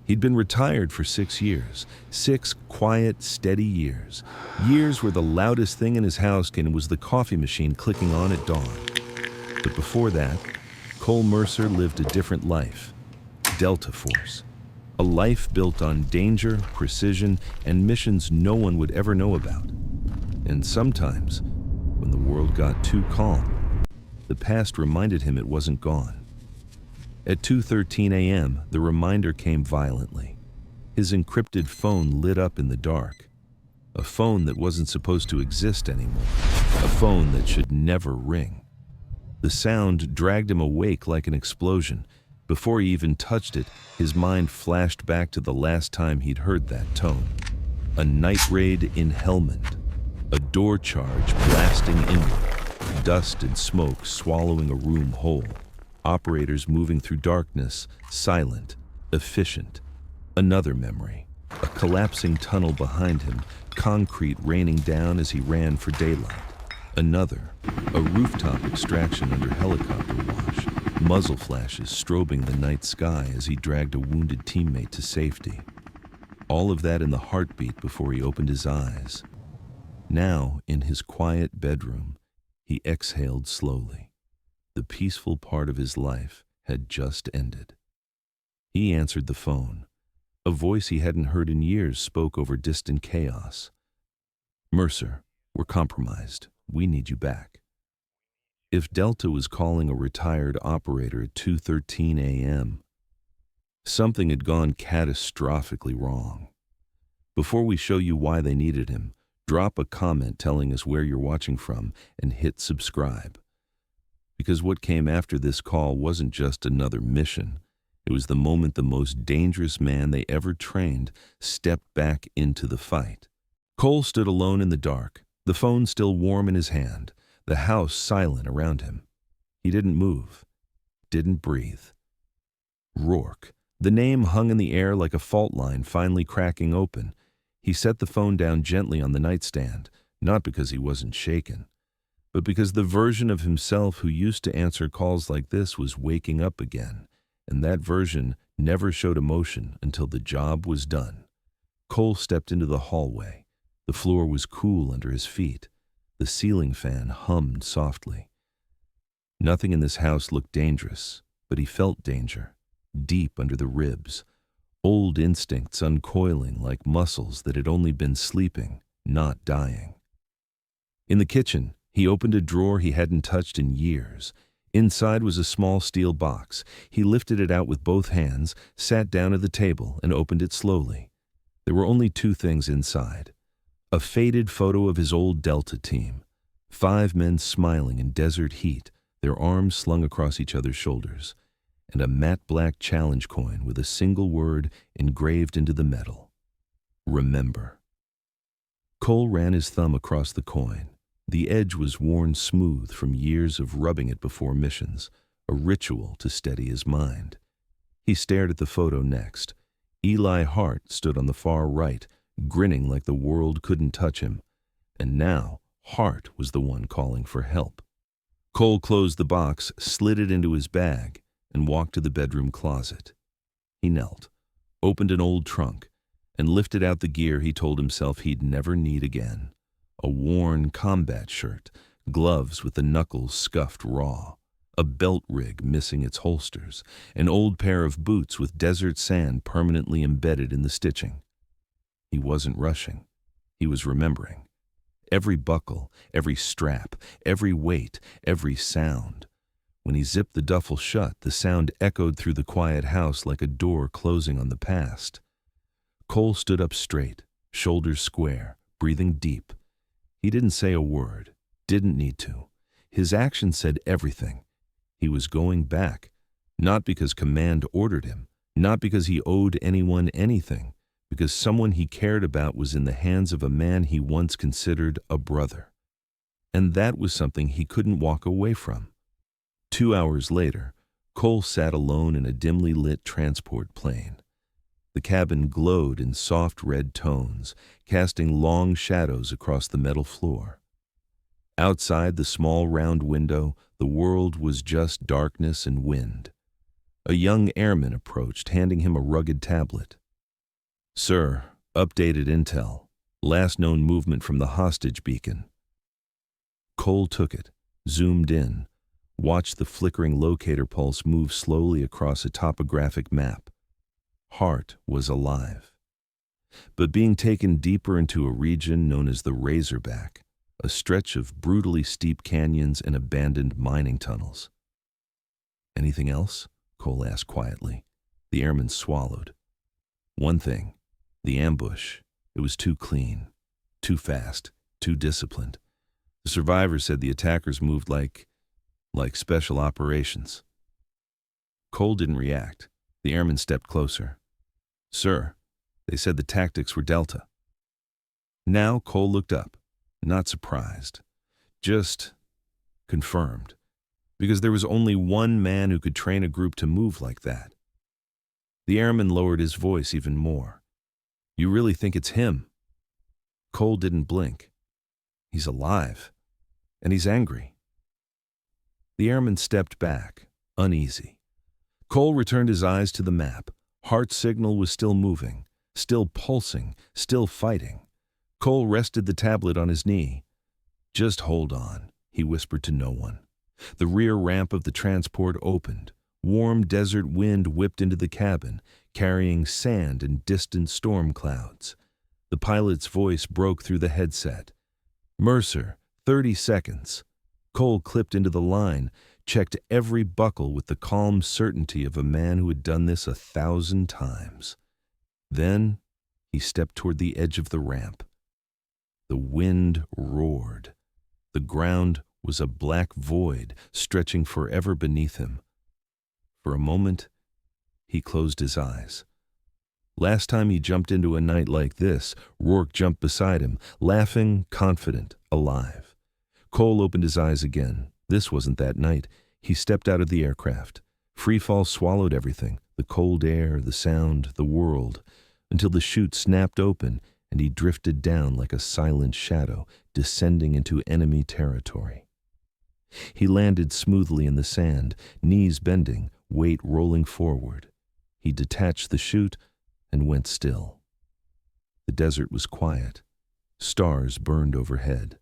He'd been retired for 6 years, 6 quiet, steady years. Years where the loudest thing in his house was the coffee machine clicking on at dawn. But before that, Cole Mercer lived a different life. Delta Force. A life built on danger, precision, and missions no one would ever know about. And sometimes, when the world got too calm, the past reminded him it wasn't gone. At 2:13 a.m., the reminder came violently. His encrypted phone lit up in the dark. A phone that wasn't supposed to exist anymore. A phone that should never ring. The sound dragged him awake like an explosion. Before he even touched it, his mind flashed back to the last time he'd heard that tone. A night raid in Helmand. A door charge blasting inward. Dust and smoke swallowing a room whole. Operators moving through darkness, silent, efficient. Another memory. A collapsing tunnel behind him, concrete raining down as he ran for daylight. Another. A rooftop extraction under helicopter wash. Muzzle flashes strobing the night sky as he dragged a wounded teammate to safety. All of that in the heartbeat before he opened his eyes. Now, in his quiet bedroom, he exhaled slowly. The peaceful part of his life had just ended. He answered the phone. A voice he hadn't heard in years spoke over distant chaos. "Mercer, we're compromised. We need you back." If Delta was calling a retired operator at 2:13 a.m., something had gone catastrophically wrong. Before we show you why they needed him, drop a comment telling us where you're watching from and hit subscribe. Because what came after this call wasn't just another mission. It was the moment the most dangerous man they ever trained stepped back into the fight. Cole stood alone in the dark, the phone still warm in his hand, the house silent around him. He didn't move, didn't breathe. Rourke. The name hung in the air like a fault line finally cracking open. He set the phone down gently on the nightstand, not because he wasn't shaken, but because the version of himself who used to answer calls like this was waking up again, and that version never showed emotion until the job was done. Cole stepped into the hallway. The floor was cool under his feet. The ceiling fan hummed softly. Nothing in this house looked dangerous, but he felt danger, deep under the ribs, old instincts uncoiling like muscles that had only been sleeping, not dying. In the kitchen, he opened a drawer he hadn't touched in years. Inside was a small steel box. He lifted it out with both hands, sat down at the table, and opened it slowly. There were only 2 things inside. A faded photo of his old Delta team. 5 men smiling in desert heat, their arms slung across each other's shoulders, and a matte black challenge coin with a single word engraved into the metal. Remember. Cole ran his thumb across the coin. The edge was worn smooth from years of rubbing it before missions, a ritual to steady his mind. He stared at the photo next. Eli Hart stood on the far right, grinning like the world couldn't touch him. And now, Hart was the one calling for help. Cole closed the box, slid it into his bag, and walked to the bedroom closet. He knelt, opened an old trunk, and lifted out the gear he told himself he'd never need again. A worn combat shirt, gloves with the knuckles scuffed raw, a belt rig missing its holsters, an old pair of boots with desert sand permanently embedded in the stitching. He wasn't rushing. He was remembering. Every buckle, every strap, every weight, every sound. When he zipped the duffel shut, the sound echoed through the quiet house like a door closing on the past. Cole stood up straight, shoulders square, breathing deep. He didn't say a word, didn't need to. His action said everything. He was going back, not because command ordered him, not because he owed anyone anything, because someone he cared about was in the hands of a man he once considered a brother. And that was something he couldn't walk away from. 2 hours later, Cole sat alone in a dimly lit transport plane. The cabin glowed in soft red tones, casting long shadows across the metal floor. Outside the small round window, the world was just darkness and wind. A young airman approached, handing him a rugged tablet. "Sir, updated intel. Last known movement from the hostage beacon." Cole took it, zoomed in, watched the flickering locator pulse move slowly across a topographic map. Hart was alive, but being taken deeper into a region known as the Razorback, a stretch of brutally steep canyons and abandoned mining tunnels. "Anything else?" Cole asked quietly. The airman swallowed. "One thing. The ambush. It was too clean, too fast, too disciplined. The survivors said the attackers moved like special operations." Cole didn't react. The airman stepped closer. "Sir, they said the tactics were Delta." Now Cole looked up, not surprised, just confirmed, because there was only one man who could train a group to move like that. The airman lowered his voice even more. "You really think it's him?" Cole didn't blink. "He's alive, and he's angry." The airman stepped back, uneasy. Cole returned his eyes to the map. Hart's signal was still moving, still pulsing, still fighting. Cole rested the tablet on his knee. "Just hold on," he whispered to no one. The rear ramp of the transport opened. Warm desert wind whipped into the cabin, carrying sand and distant storm clouds. The pilot's voice broke through the headset. "Mercer, 30 seconds." Cole clipped into the line, checked every buckle with the calm certainty of a man who had done this 1,000 times. Then he stepped toward the edge of the ramp. The wind roared. The ground was a black void stretching forever beneath him. For a moment, he closed his eyes. Last time he jumped into a night like this, Rourke jumped beside him, laughing, confident, alive. Cole opened his eyes again. This wasn't that night. He stepped out of the aircraft. Freefall swallowed everything, the cold air, the sound, the world, until the chute snapped open and he drifted down like a silent shadow, descending into enemy territory. He landed smoothly in the sand, knees bending, weight rolling forward. He detached the chute and went still. The desert was quiet. Stars burned overhead.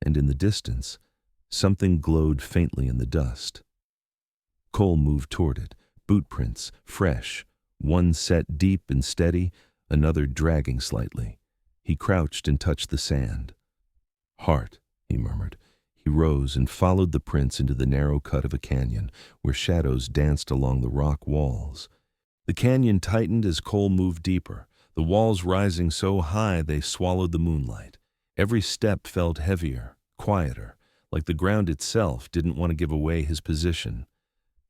And in the distance, something glowed faintly in the dust. Cole moved toward it, boot prints, fresh, one set deep and steady, another dragging slightly. He crouched and touched the sand. "Hart," he murmured. He rose and followed the prints into the narrow cut of a canyon, where shadows danced along the rock walls. The canyon tightened as Cole moved deeper, the walls rising so high they swallowed the moonlight. Every step felt heavier, quieter, like the ground itself didn't want to give away his position.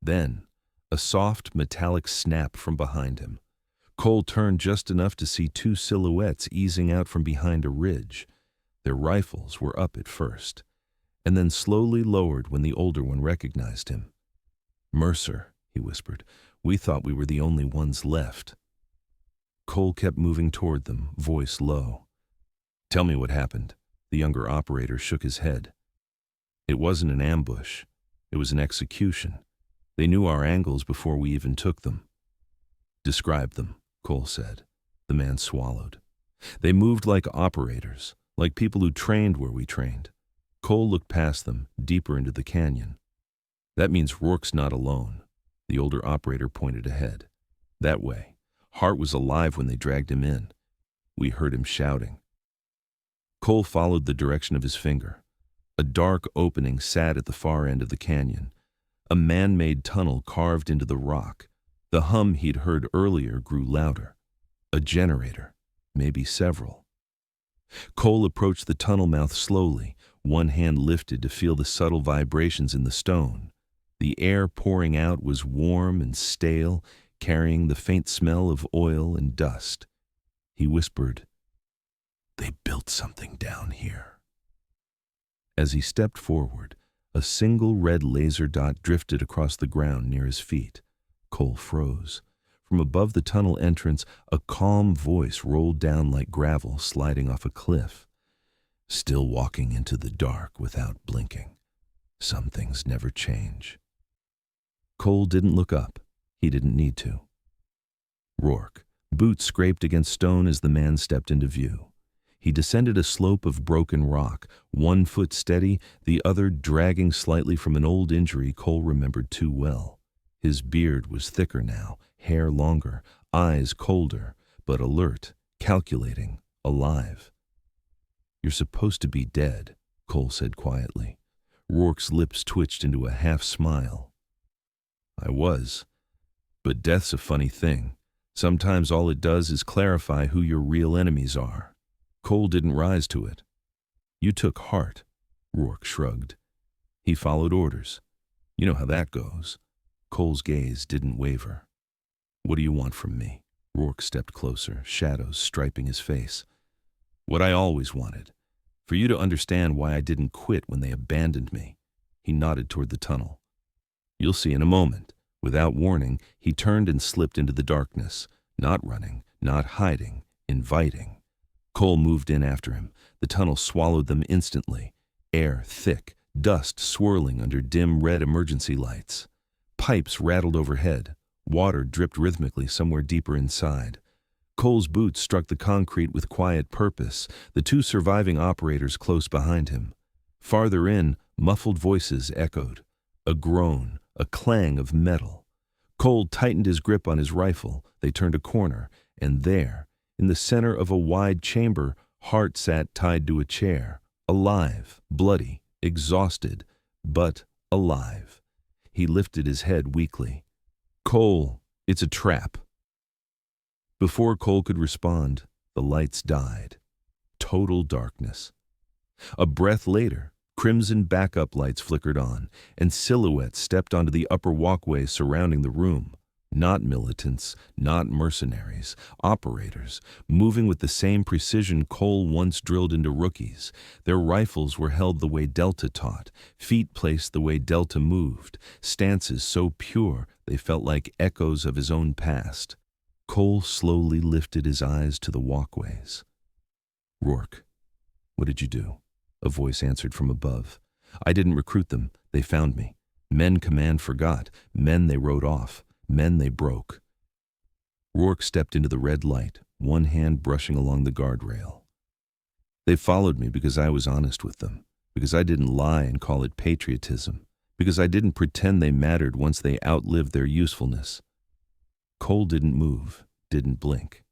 Then, a soft, metallic snap from behind him. Cole turned just enough to see two silhouettes easing out from behind a ridge. Their rifles were up at first, and then slowly lowered when the older one recognized him. "Mercer," he whispered, "we thought we were the only ones left." Cole kept moving toward them, voice low. "Tell me what happened." The younger operator shook his head. "It wasn't an ambush. It was an execution. They knew our angles before we even took them." "Describe them," Cole said. The man swallowed. "They moved like operators, like people who trained where we trained." Cole looked past them, deeper into the canyon. "That means Rourke's not alone." The older operator pointed ahead. "That way. Hart was alive when they dragged him in. We heard him shouting." Cole followed the direction of his finger. A dark opening sat at the far end of the canyon. A man-made tunnel carved into the rock. The hum he'd heard earlier grew louder. A generator, maybe several. Cole approached the tunnel mouth slowly, one hand lifted to feel the subtle vibrations in the stone. The air pouring out was warm and stale, carrying the faint smell of oil and dust. He whispered, "They built something down here." As he stepped forward, a single red laser dot drifted across the ground near his feet. Cole froze. From above the tunnel entrance, a calm voice rolled down like gravel sliding off a cliff. "Still walking into the dark without blinking. Some things never change." Cole didn't look up. He didn't need to. Rourke. Boots scraped against stone as the man stepped into view. He descended a slope of broken rock, one foot steady, the other dragging slightly from an old injury Cole remembered too well. His beard was thicker now, hair longer, eyes colder, but alert, calculating, alive. "You're supposed to be dead," Cole said quietly. Rourke's lips twitched into a half-smile. "I was. But death's a funny thing. Sometimes all it does is clarify who your real enemies are." Cole didn't rise to it. "You took heart," Rourke shrugged. "He followed orders. You know how that goes." Cole's gaze didn't waver. "What do you want from me?" Rourke stepped closer, shadows striping his face. "What I always wanted. For you to understand why I didn't quit when they abandoned me." He nodded toward the tunnel. "You'll see in a moment." Without warning, he turned and slipped into the darkness, not running, not hiding, inviting. Cole moved in after him. The tunnel swallowed them instantly. Air thick, dust swirling under dim red emergency lights. Pipes rattled overhead. Water dripped rhythmically somewhere deeper inside. Cole's boots struck the concrete with quiet purpose, the two surviving operators close behind him. Farther in, muffled voices echoed. A groan, a clang of metal. Cole tightened his grip on his rifle. They turned a corner, and there, in the center of a wide chamber, Hart sat tied to a chair, alive, bloody, exhausted, but alive. He lifted his head weakly. "Cole, it's a trap." Before Cole could respond, the lights died. Total darkness. A breath later, crimson backup lights flickered on, and silhouettes stepped onto the upper walkway surrounding the room. Not militants, not mercenaries, operators, moving with the same precision Cole once drilled into rookies. Their rifles were held the way Delta taught, feet placed the way Delta moved, stances so pure they felt like echoes of his own past. Cole slowly lifted his eyes to the walkways. "Rourke, what did you do?" A voice answered from above. "I didn't recruit them. They found me. Men command forgot. Men they wrote off. Men they broke." Rourke stepped into the red light, one hand brushing along the guardrail. "They followed me because I was honest with them, because I didn't lie and call it patriotism, because I didn't pretend they mattered once they outlived their usefulness." Cole didn't move, didn't blink.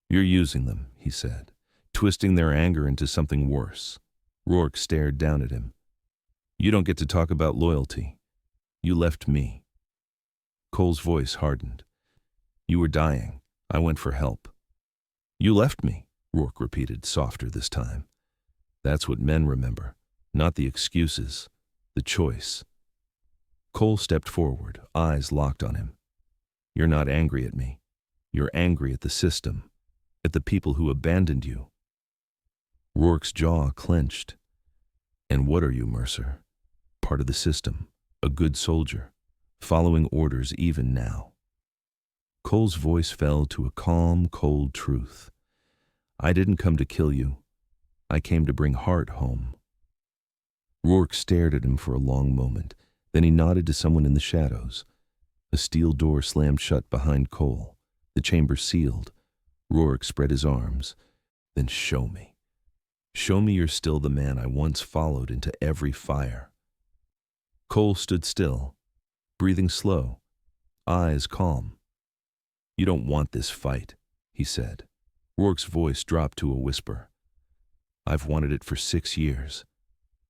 "You're using them," he said, twisting their anger into something worse. Rourke stared down at him. "You don't get to talk about loyalty. You left me." Cole's voice hardened. "You were dying. I went for help." "You left me," Rourke repeated, softer this time. "That's what men remember, not the excuses, the choice." Cole stepped forward, eyes locked on him. "You're not angry at me. You're angry at the system, at the people who abandoned you." Rourke's jaw clenched. "And what are you, Mercer? Part of the system, a good soldier, following orders even now." Cole's voice fell to a calm, cold truth. "I didn't come to kill you. I came to bring Hart home." Rourke stared at him for a long moment. Then he nodded to someone in the shadows. A steel door slammed shut behind Cole. The chamber sealed. Rourke spread his arms. "Then show me. Show me you're still the man I once followed into every fire." Cole stood still, breathing slow, eyes calm. "You don't want this fight," he said. Rourke's voice dropped to a whisper. "I've wanted it for 6 years."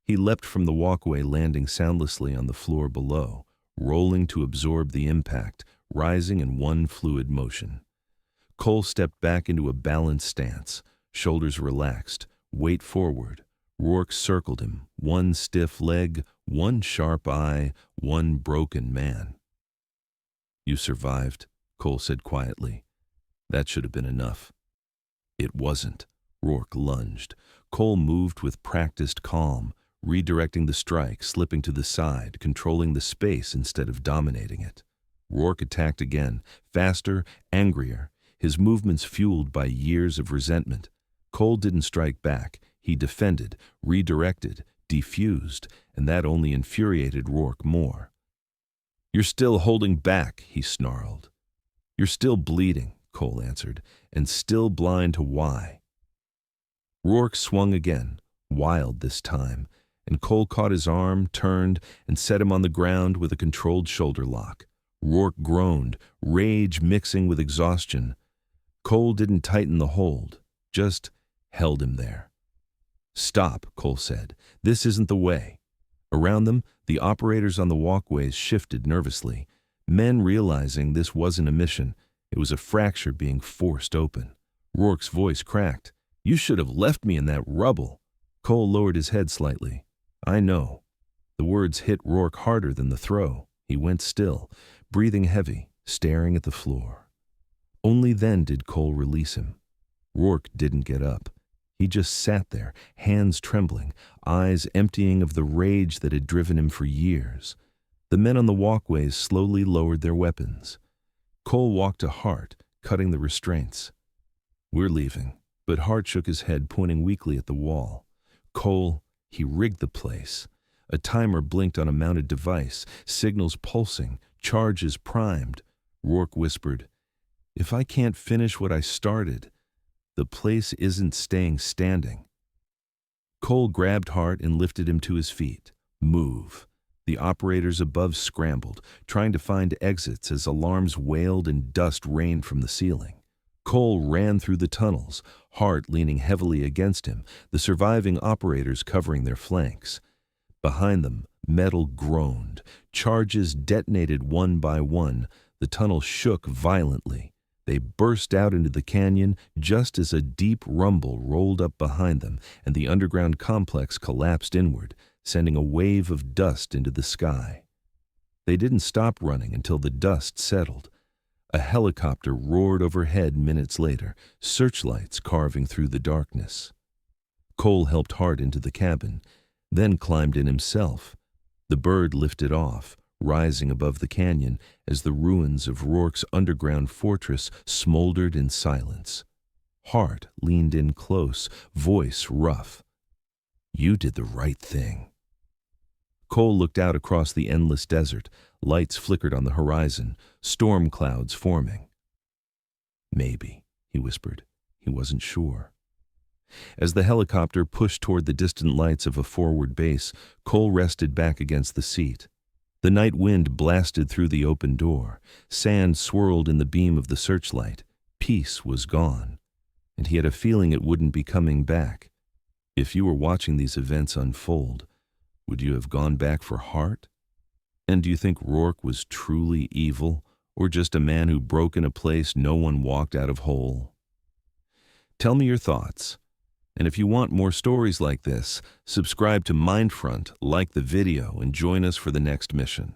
He leapt from the walkway, landing soundlessly on the floor below, rolling to absorb the impact, rising in one fluid motion. Cole stepped back into a balanced stance, shoulders relaxed, weight forward. Rourke circled him, one stiff leg, one sharp eye, one broken man. "You survived," Cole said quietly. "That should have been enough." It wasn't. Rourke lunged. Cole moved with practiced calm, redirecting the strike, slipping to the side, controlling the space instead of dominating it. Rourke attacked again, faster, angrier, his movements fueled by years of resentment. Cole didn't strike back. He defended, redirected, defused, and that only infuriated Rourke more. "You're still holding back," he snarled. "You're still bleeding," Cole answered, "and still blind to why." Rourke swung again, wild this time, and Cole caught his arm, turned, and set him on the ground with a controlled shoulder lock. Rourke groaned, rage mixing with exhaustion. Cole didn't tighten the hold, just held him there. "Stop," Cole said. "This isn't the way." Around them, the operators on the walkways shifted nervously, men realizing this wasn't a mission, it was a fracture being forced open. Rourke's voice cracked. "You should have left me in that rubble." Cole lowered his head slightly. "I know." The words hit Rourke harder than the throw. He went still, breathing heavy, staring at the floor. Only then did Cole release him. Rourke didn't get up. He just sat there, hands trembling, eyes emptying of the rage that had driven him for years. The men on the walkways slowly lowered their weapons. Cole walked to Hart, cutting the restraints. "We're leaving," but Hart shook his head, pointing weakly at the wall. "Cole," he rigged the place. A timer blinked on a mounted device, signals pulsing, charges primed. Rourke whispered, "If I can't finish what I started, the place isn't staying standing." Cole grabbed Hart and lifted him to his feet. "Move." The operators above scrambled, trying to find exits as alarms wailed and dust rained from the ceiling. Cole ran through the tunnels, Hart leaning heavily against him, the surviving operators covering their flanks. Behind them, metal groaned. Charges detonated one by one. The tunnel shook violently. They burst out into the canyon just as a deep rumble rolled up behind them, and the underground complex collapsed inward, sending a wave of dust into the sky. They didn't stop running until the dust settled. A helicopter roared overhead minutes later, searchlights carving through the darkness. Cole helped Hart into the cabin, then climbed in himself. The bird lifted off, rising above the canyon as the ruins of Rourke's underground fortress smoldered in silence. Hart leaned in close, voice rough. "You did the right thing." Cole looked out across the endless desert. Lights flickered on the horizon, storm clouds forming. "Maybe," he whispered. He wasn't sure. As the helicopter pushed toward the distant lights of a forward base, Cole rested back against the seat. The night wind blasted through the open door. Sand swirled in the beam of the searchlight. Peace was gone, and he had a feeling it wouldn't be coming back. If you were watching these events unfold, would you have gone back for Hart? And do you think Rourke was truly evil, or just a man who broke in a place no one walked out of whole? Tell me your thoughts. And if you want more stories like this, subscribe to MindFront, like the video, and join us for the next mission.